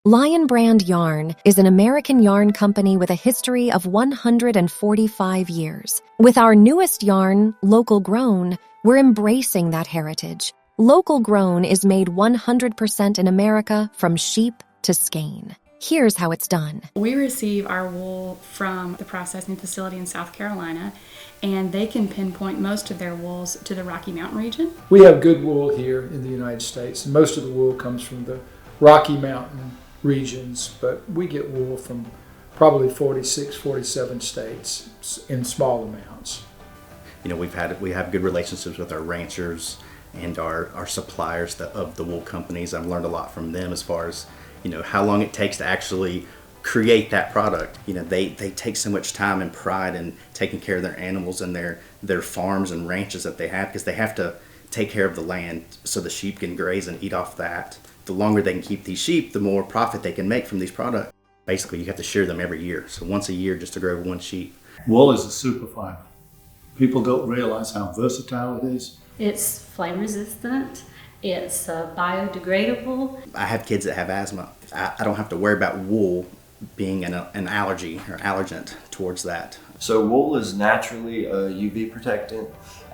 Lion Brand Yarn is an American yarn company with a history of 145 years. With our newest yarn, Local Grown, we're embracing that heritage. Local Grown is made 100% in America from sheep to skein. Here's how it's done. We receive our wool from the processing facility in South Carolina, and they can pinpoint most of their wools to the Rocky Mountain region. We have good wool here in the United States, and most of the wool comes from the Rocky Mountain regions, but we get wool from probably 46, 47 states in small amounts. You know, we have good relationships with our ranchers and our suppliers of the wool companies. I've learned a lot from them as far as, you know, how long it takes to actually create that product. You know, they take so much time and pride in taking care of their animals and their farms and ranches that they have, because they have to take care of the land so the sheep can graze and eat off that. The longer they can keep these sheep, the more profit they can make from these products. Basically, you have to shear them every year. So once a year just to grow one sheep. Wool is a super fiber. People don't realize how versatile it is. It's flame resistant. It's biodegradable. I have kids that have asthma. I don't have to worry about wool being an allergy or allergent towards that. So wool is naturally a UV protectant,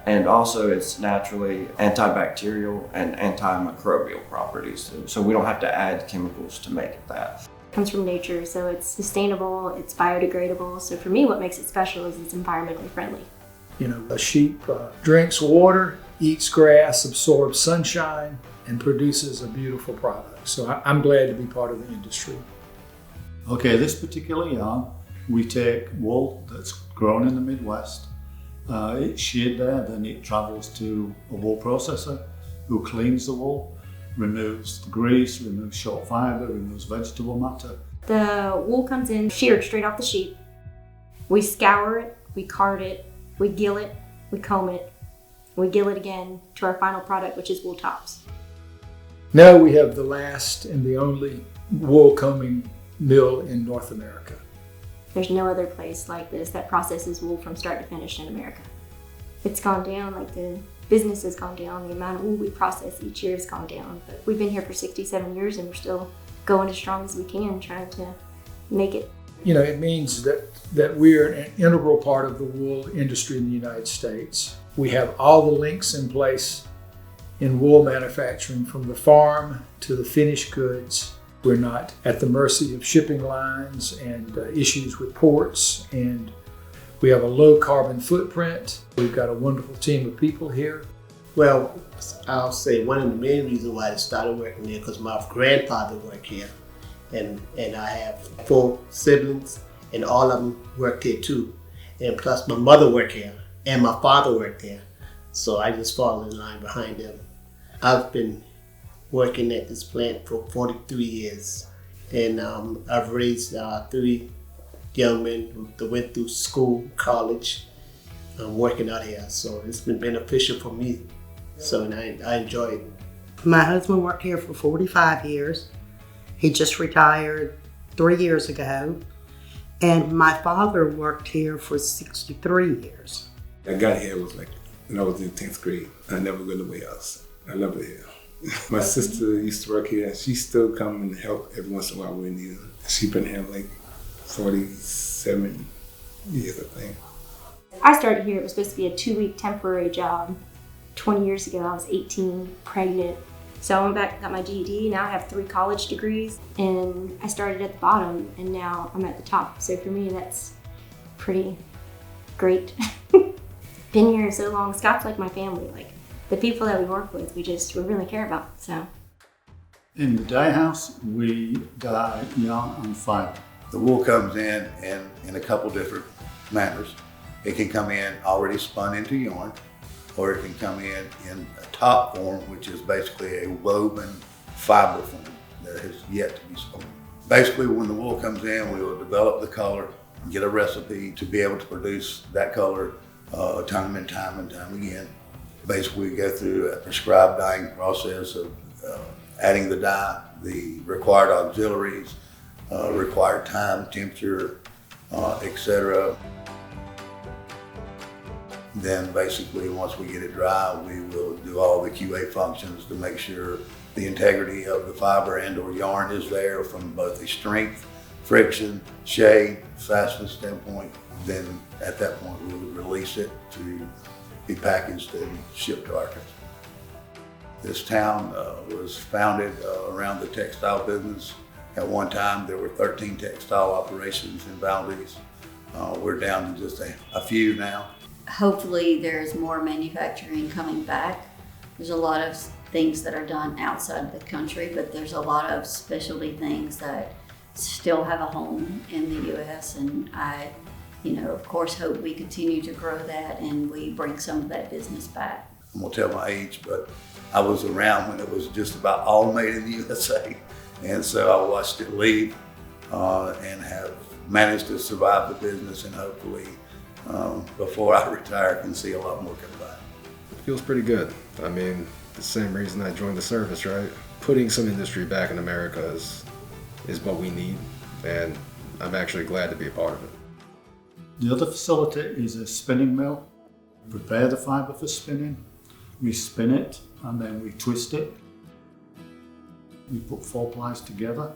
and also it's naturally antibacterial and antimicrobial properties. So we don't have to add chemicals to make it that. It comes from nature, so it's sustainable, it's biodegradable. So for me, what makes it special is it's environmentally friendly. You know, a sheep drinks water, eats grass, absorbs sunshine, and produces a beautiful product. So I'm glad to be part of the industry. Okay, this particular yarn, we take wool that's grown in the Midwest. It's sheared there, then it travels to a wool processor who cleans the wool, removes the grease, removes short fiber, removes vegetable matter. The wool comes in sheared straight off the sheep. We scour it, we card it, we gill it, we comb it, we gill it again to our final product, which is wool tops. Now we have the last and the only wool combing mill in North America. There's no other place like this that processes wool from start to finish in America. It's gone down, like the business has gone down, the amount of wool we process each year has gone down. But we've been here for 67 years and we're still going as strong as we can, trying to make it. You know, it means that we're an integral part of the wool industry in the United States. We have all the links in place in wool manufacturing, from the farm to the finished goods. We're not at the mercy of shipping lines and issues with ports, and we have a low carbon footprint. We've got a wonderful team of people here. Well, I'll say one of the main reasons why I started working there because my grandfather worked here, and I have 4 siblings, and all of them worked here too. And plus my mother worked here, and my father worked there. So I just fall in line behind them. I've been working at this plant for 43 years, and I've raised 3 young men that went through school, college, working out here. So it's been beneficial for me. So and I enjoy it. My husband worked here for 45 years. He just retired 3 years ago. And my father worked here for 63 years. I got here was like when I was in 10th grade. I never go nowhere else. I love it here. My sister used to work here. She still come and help every once in a while when we need her. She's been here like 47 years, I think. I started here, it was supposed to be a 2-week temporary job. 20 years ago, I was 18, pregnant. So I went back, got my GED, now I have 3 college degrees, and I started at the bottom, and now I'm at the top. So for me, that's pretty great. Been here so long. Scott's like my family. Like the people that we work with, we really care about. So In the dye house, we dye yarn on fiber. The wool comes in a couple different manners. It can come in already spun into yarn, or it can come in a top form, which is basically a woven fiber form that has yet to be spun. Basically, when the wool comes in, we will develop the color, get a recipe to be able to produce that color time and time again. Basically, we go through a prescribed dyeing process of adding the dye, the required auxiliaries, required time, temperature, etc. Then basically, once we get it dry, we will do all the QA functions to make sure The integrity of the fiber and or yarn is there from both a strength, friction, shade, fastness standpoint. Then at that point we would release it to be packaged and shipped to our customers. This town was founded around the textile business. At one time there were 13 textile operations in Valdez. We're down to just a few now. Hopefully there's more manufacturing coming back. There's a lot of things that are done outside the country, but there's a lot of specialty things that still have a home in the U.S. and I, of course, hope we continue to grow that and we bring some of that business back. I'm gonna tell my age, but I was around when it was just about all made in the USA. And so I watched it leave and have managed to survive the business, and hopefully before I retire can see a lot more come back. It feels pretty good. I mean, the same reason I joined the service, right? Putting some industry back in America is what we need, and I'm actually glad to be a part of it. The other facility is a spinning mill. We prepare the fiber for spinning, we spin it, and then we twist it. We put 4 plies together.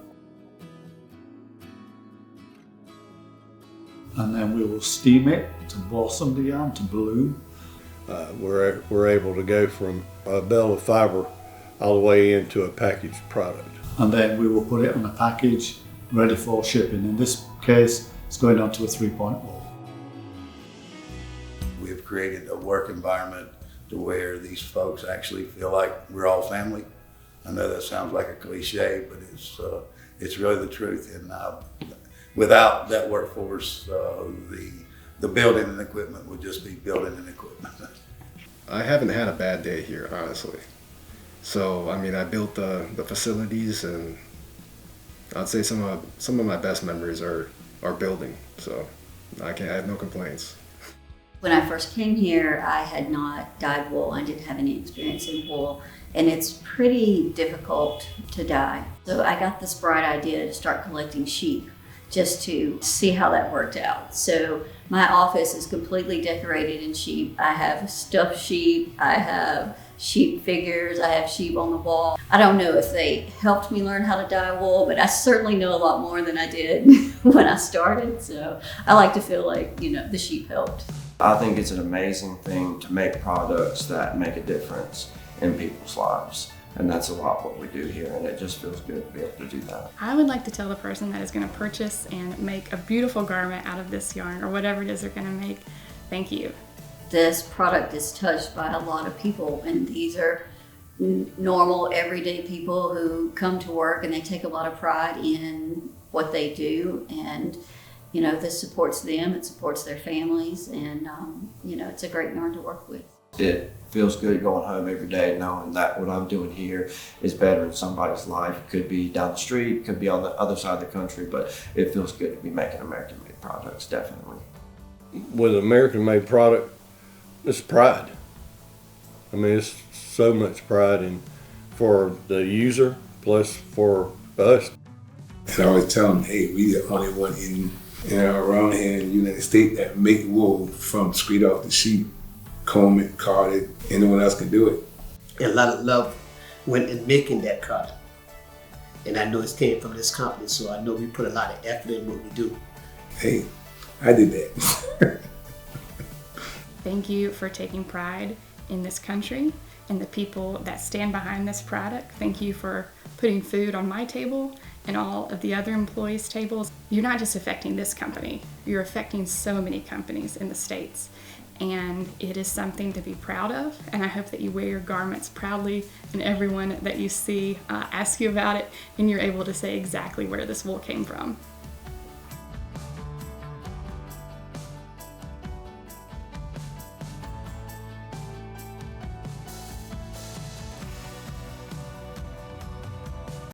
And then we will steam it to blossom the yarn, to bloom. We're able to go from a bale of fiber all the way into a packaged product. And then we will put it on a package ready for shipping. In this case, it's going onto a 3-point wall. We have created a work environment to where these folks actually feel like we're all family. I know that sounds like a cliche, but it's really the truth. And without that workforce, the building and equipment would just be building and equipment. I haven't had a bad day here, honestly. So, I mean, I built the facilities, and I'd say some of my best memories are building. So, I have no complaints. When I first came here, I had not dyed wool. I didn't have any experience in wool, and it's pretty difficult to dye. So I got this bright idea to start collecting sheep just to see how that worked out. So my office is completely decorated in sheep. I have stuffed sheep, I have sheep figures, I have sheep on the wall. I don't know if they helped me learn how to dye wool, but I certainly know a lot more than I did when I started. So I like to feel like, the sheep helped. I think it's an amazing thing to make products that make a difference in people's lives. And that's a lot what we do here, and it just feels good to be able to do that. I would like to tell the person that is going to purchase and make a beautiful garment out of this yarn, or whatever it is they're going to make, thank you. This product is touched by a lot of people, and these are normal, everyday people who come to work and they take a lot of pride in what they do. And this supports them, it supports their families, and it's a great yarn to work with. It feels good going home every day knowing that what I'm doing here is better in somebody's life. It could be down the street, could be on the other side of the country, but it feels good to be making American-made products, definitely. With American-made product, it's pride. I mean, it's so much pride for the user, plus for us. And I always tell them, hey, we the only one around here in the United States that make wool from straight off the sheep. Comb it, card it, anyone else can do it. And a lot of love went in making that product. And I know it came from this company, so I know we put a lot of effort in what we do. Hey, I did that. Thank you for taking pride in this country and the people that stand behind this product. Thank you for putting food on my table and all of the other employees' tables. You're not just affecting this company, you're affecting so many companies in the States. And it is something to be proud of, and I hope that you wear your garments proudly and everyone that you see asks you about it, and you're able to say exactly where this wool came from.